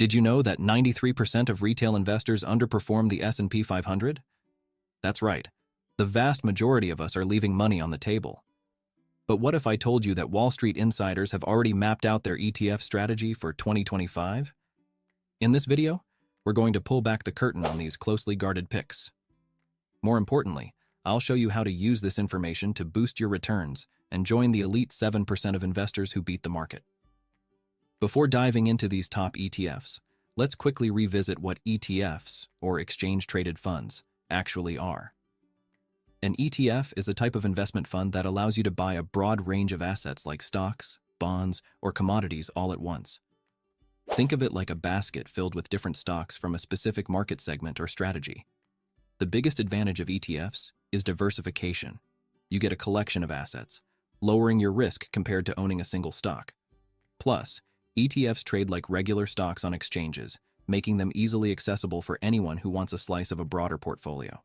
Did you know that 93% of retail investors underperform the S&P 500? That's right. The vast majority of us are leaving money on the table. But what if I told you that Wall Street insiders have already mapped out their ETF strategy for 2025? In this video, we're going to pull back the curtain on these closely guarded picks. More importantly, I'll show you how to use this information to boost your returns and join the elite 7% of investors who beat the market. Before diving into these top ETFs, let's quickly revisit what ETFs, or exchange-traded funds, actually are. An ETF is a type of investment fund that allows you to buy a broad range of assets like stocks, bonds, or commodities all at once. Think of it like a basket filled with different stocks from a specific market segment or strategy. The biggest advantage of ETFs is diversification. You get a collection of assets, lowering your risk compared to owning a single stock. Plus, ETFs trade like regular stocks on exchanges, making them easily accessible for anyone who wants a slice of a broader portfolio.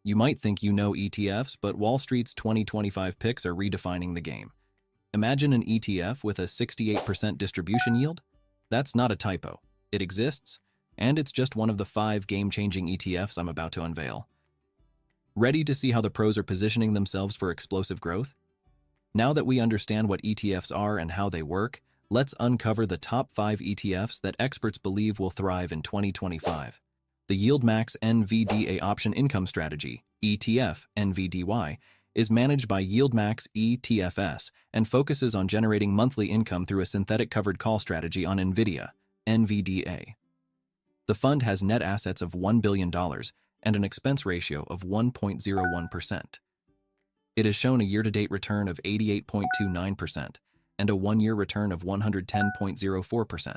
You might think you know ETFs, but Wall Street's 2025 picks are redefining the game. Imagine an ETF with a 68% distribution yield. That's not a typo. It exists, and it's just one of the 5 game-changing ETFs I'm about to unveil. Ready to see how the pros are positioning themselves for explosive growth? Now that we understand what ETFs are and how they work, let's uncover the top 5 ETFs that experts believe will thrive in 2025. The YieldMax NVDA Option Income Strategy, ETF NVDY, is managed by YieldMax ETFs and focuses on generating monthly income through a synthetic covered call strategy on NVDA. The fund has net assets of $1 billion and an expense ratio of 1.01%. It has shown a year-to-date return of 88.29% and a one-year return of 110.04%.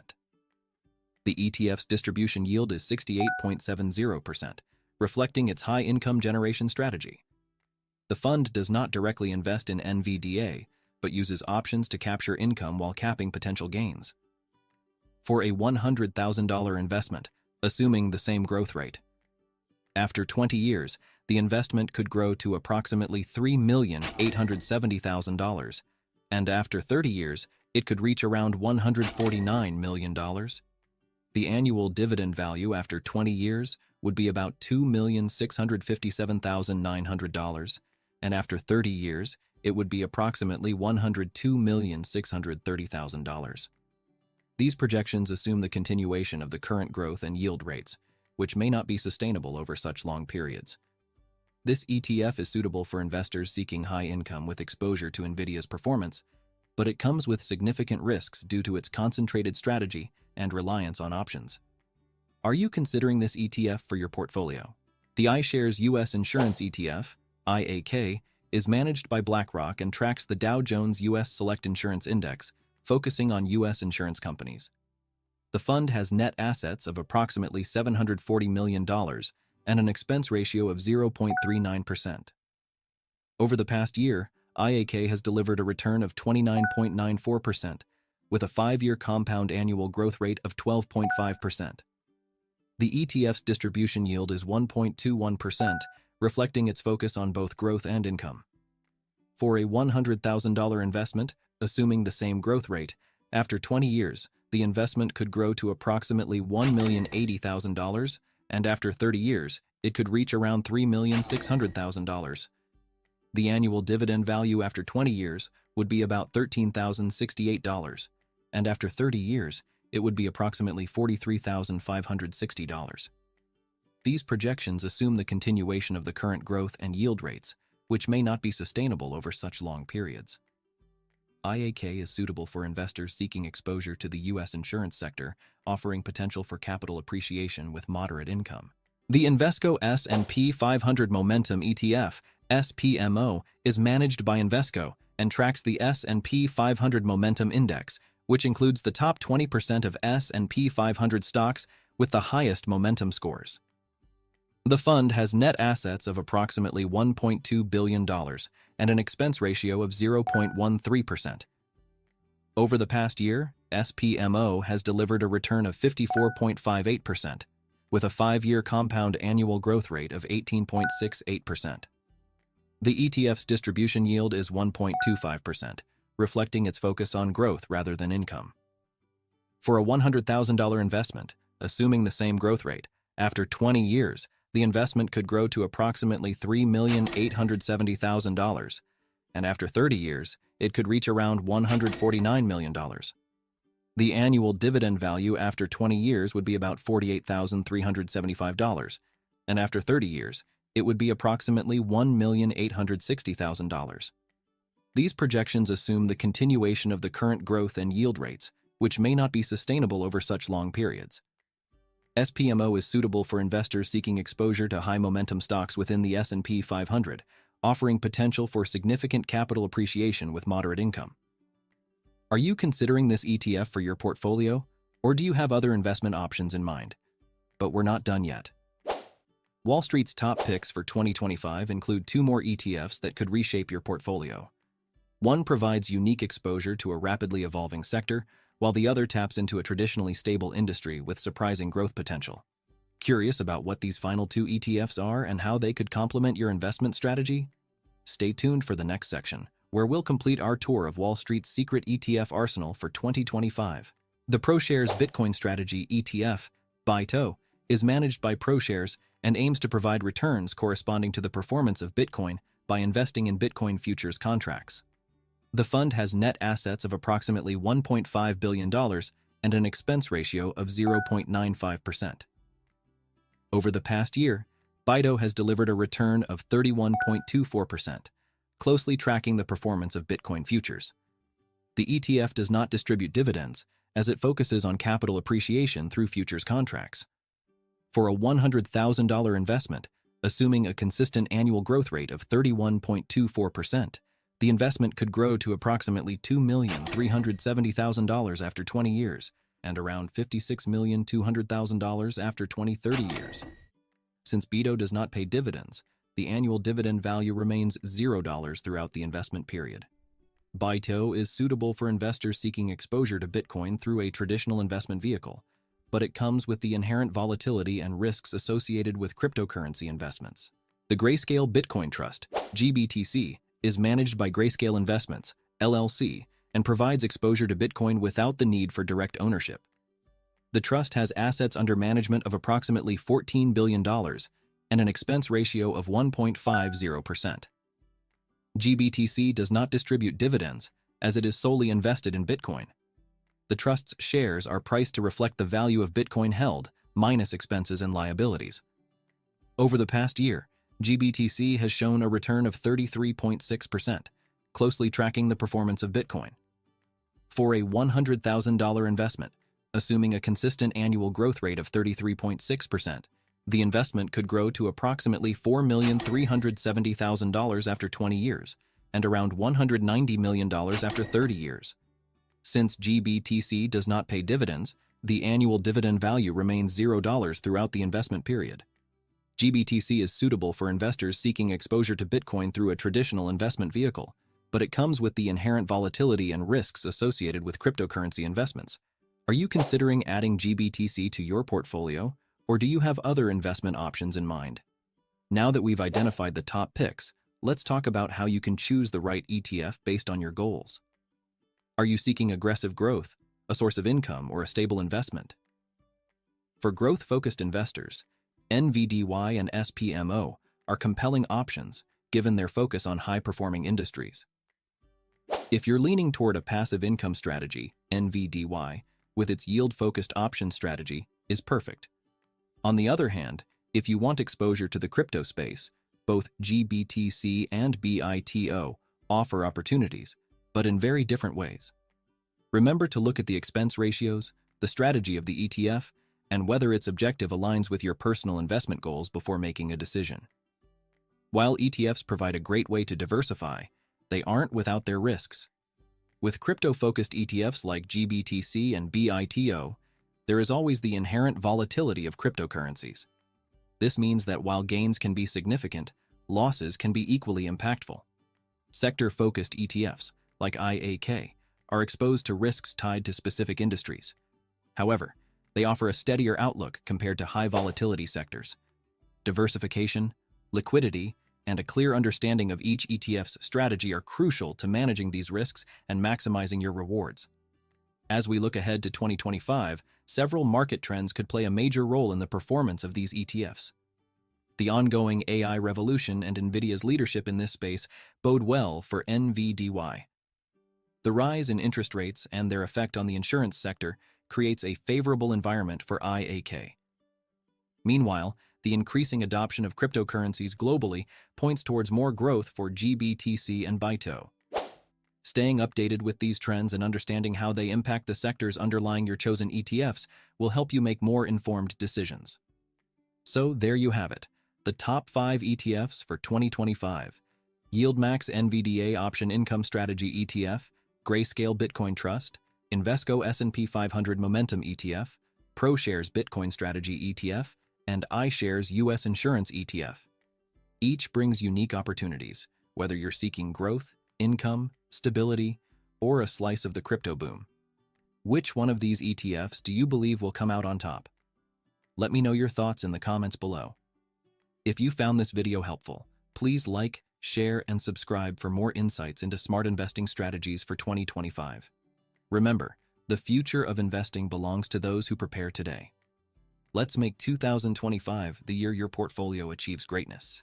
The ETF's distribution yield is 68.70%, reflecting its high income generation strategy. The fund does not directly invest in NVDA, but uses options to capture income while capping potential gains. For a $100,000 investment, assuming the same growth rate, after 20 years, the investment could grow to approximately $3,870,000, and after 30 years, it could reach around $149 million. The annual dividend value after 20 years would be about $2,657,900, and after 30 years, it would be approximately $102,630,000. These projections assume the continuation of the current growth and yield rates, which may not be sustainable over such long periods. This ETF is suitable for investors seeking high income with exposure to NVIDIA's performance, but it comes with significant risks due to its concentrated strategy and reliance on options. Are you considering this ETF for your portfolio? The iShares U.S. Insurance ETF, IAK, is managed by BlackRock and tracks the Dow Jones U.S. Select Insurance Index, focusing on U.S. insurance companies. The fund has net assets of approximately $740 million and an expense ratio of 0.39%. Over the past year, IAK has delivered a return of 29.94%, with a 5-year compound annual growth rate of 12.5%. The ETF's distribution yield is 1.21%, reflecting its focus on both growth and income. For a $100,000 investment, assuming the same growth rate, after 20 years, the investment could grow to approximately $1,080,000, and after 30 years, it could reach around $3,600,000. The annual dividend value after 20 years would be about $13,068, and after 30 years, it would be approximately $43,560. These projections assume the continuation of the current growth and yield rates, which may not be sustainable over such long periods. IAK is suitable for investors seeking exposure to the U.S. insurance sector, offering potential for capital appreciation with moderate income. The Invesco S&P 500 Momentum ETF, SPMO, is managed by Invesco and tracks the S&P 500 Momentum Index, which includes the top 20% of S&P 500 stocks with the highest momentum scores. The fund has net assets of approximately $1.2 billion and an expense ratio of 0.13%. Over the past year, SPMO has delivered a return of 54.58%, with a 5-year compound annual growth rate of 18.68%. The ETF's distribution yield is 1.25%, reflecting its focus on growth rather than income. For a $100,000 investment, assuming the same growth rate, after 20 years, the investment could grow to approximately $3,870,000, and after 30 years, it could reach around $149 million. The annual dividend value after 20 years would be about $48,375, and after 30 years, it would be approximately $1,860,000. These projections assume the continuation of the current growth and yield rates, which may not be sustainable over such long periods. SPMO is suitable for investors seeking exposure to high-momentum stocks within the S&P 500, offering potential for significant capital appreciation with moderate income. Are you considering this ETF for your portfolio, or do you have other investment options in mind? But we're not done yet. Wall Street's top picks for 2025 include 2 more ETFs that could reshape your portfolio. One provides unique exposure to a rapidly evolving sector, while the other taps into a traditionally stable industry with surprising growth potential. Curious about what these final 2 ETFs are and how they could complement your investment strategy? Stay tuned for the next section, where we'll complete our tour of Wall Street's secret ETF arsenal for 2025. The ProShares Bitcoin Strategy ETF, BITO, is managed by ProShares and aims to provide returns corresponding to the performance of Bitcoin by investing in Bitcoin futures contracts. The fund has net assets of approximately $1.5 billion and an expense ratio of 0.95%. Over the past year, BITO has delivered a return of 31.24%, closely tracking the performance of Bitcoin futures. The ETF does not distribute dividends, as it focuses on capital appreciation through futures contracts. For a $100,000 investment, assuming a consistent annual growth rate of 31.24%, the investment could grow to approximately $2,370,000 after 20 years, and around $56,200,000 after 30 years. Since BITO does not pay dividends, the annual dividend value remains $0 throughout the investment period. BITO is suitable for investors seeking exposure to Bitcoin through a traditional investment vehicle, but it comes with the inherent volatility and risks associated with cryptocurrency investments. The Grayscale Bitcoin Trust, GBTC, is managed by Grayscale Investments, LLC, and provides exposure to Bitcoin without the need for direct ownership. The trust has assets under management of approximately $14 billion and an expense ratio of 1.50%. GBTC does not distribute dividends, as it is solely invested in Bitcoin. The trust's shares are priced to reflect the value of Bitcoin held, minus expenses and liabilities. Over the past year, GBTC has shown a return of 33.6%, closely tracking the performance of Bitcoin. For a $100,000 investment, assuming a consistent annual growth rate of 33.6%, the investment could grow to approximately $4,370,000 after 20 years, and around $190 million after 30 years. Since GBTC does not pay dividends, the annual dividend value remains $0 throughout the investment period. GBTC is suitable for investors seeking exposure to Bitcoin through a traditional investment vehicle, but it comes with the inherent volatility and risks associated with cryptocurrency investments. Are you considering adding GBTC to your portfolio, or do you have other investment options in mind? Now that we've identified the top picks, let's talk about how you can choose the right ETF based on your goals. Are you seeking aggressive growth, a source of income, or a stable investment? For growth-focused investors, NVDA and SPMO are compelling options given their focus on high-performing industries. If you're leaning toward a passive income strategy, NVDA, with its yield-focused option strategy, is perfect. On the other hand, if you want exposure to the crypto space, both GBTC and BITO offer opportunities, but in very different ways. Remember to look at the expense ratios, the strategy of the ETF, and whether its objective aligns with your personal investment goals before making a decision. While ETFs provide a great way to diversify, they aren't without their risks. With crypto-focused ETFs like GBTC and BITO, there is always the inherent volatility of cryptocurrencies. This means that while gains can be significant, losses can be equally impactful. Sector-focused ETFs, like IAK, are exposed to risks tied to specific industries. However, they offer a steadier outlook compared to high-volatility sectors. Diversification, liquidity, and a clear understanding of each ETF's strategy are crucial to managing these risks and maximizing your rewards. As we look ahead to 2025, several market trends could play a major role in the performance of these ETFs. The ongoing AI revolution and NVIDIA's leadership in this space bode well for NVDA. The rise in interest rates and their effect on the insurance sector creates a favorable environment for IAK. Meanwhile, the increasing adoption of cryptocurrencies globally points towards more growth for GBTC and BITO. Staying updated with these trends and understanding how they impact the sectors underlying your chosen ETFs will help you make more informed decisions. So there you have it, the top 5 ETFs for 2025. YieldMax NVDA Option Income Strategy ETF, Grayscale Bitcoin Trust, Invesco S&P 500 Momentum ETF, ProShares Bitcoin Strategy ETF, and iShares US Insurance ETF. Each brings unique opportunities, whether you're seeking growth, income, stability, or a slice of the crypto boom. Which one of these ETFs do you believe will come out on top? Let me know your thoughts in the comments below. If you found this video helpful, please like, share, and subscribe for more insights into smart investing strategies for 2025. Remember, the future of investing belongs to those who prepare today. Let's make 2025 the year your portfolio achieves greatness.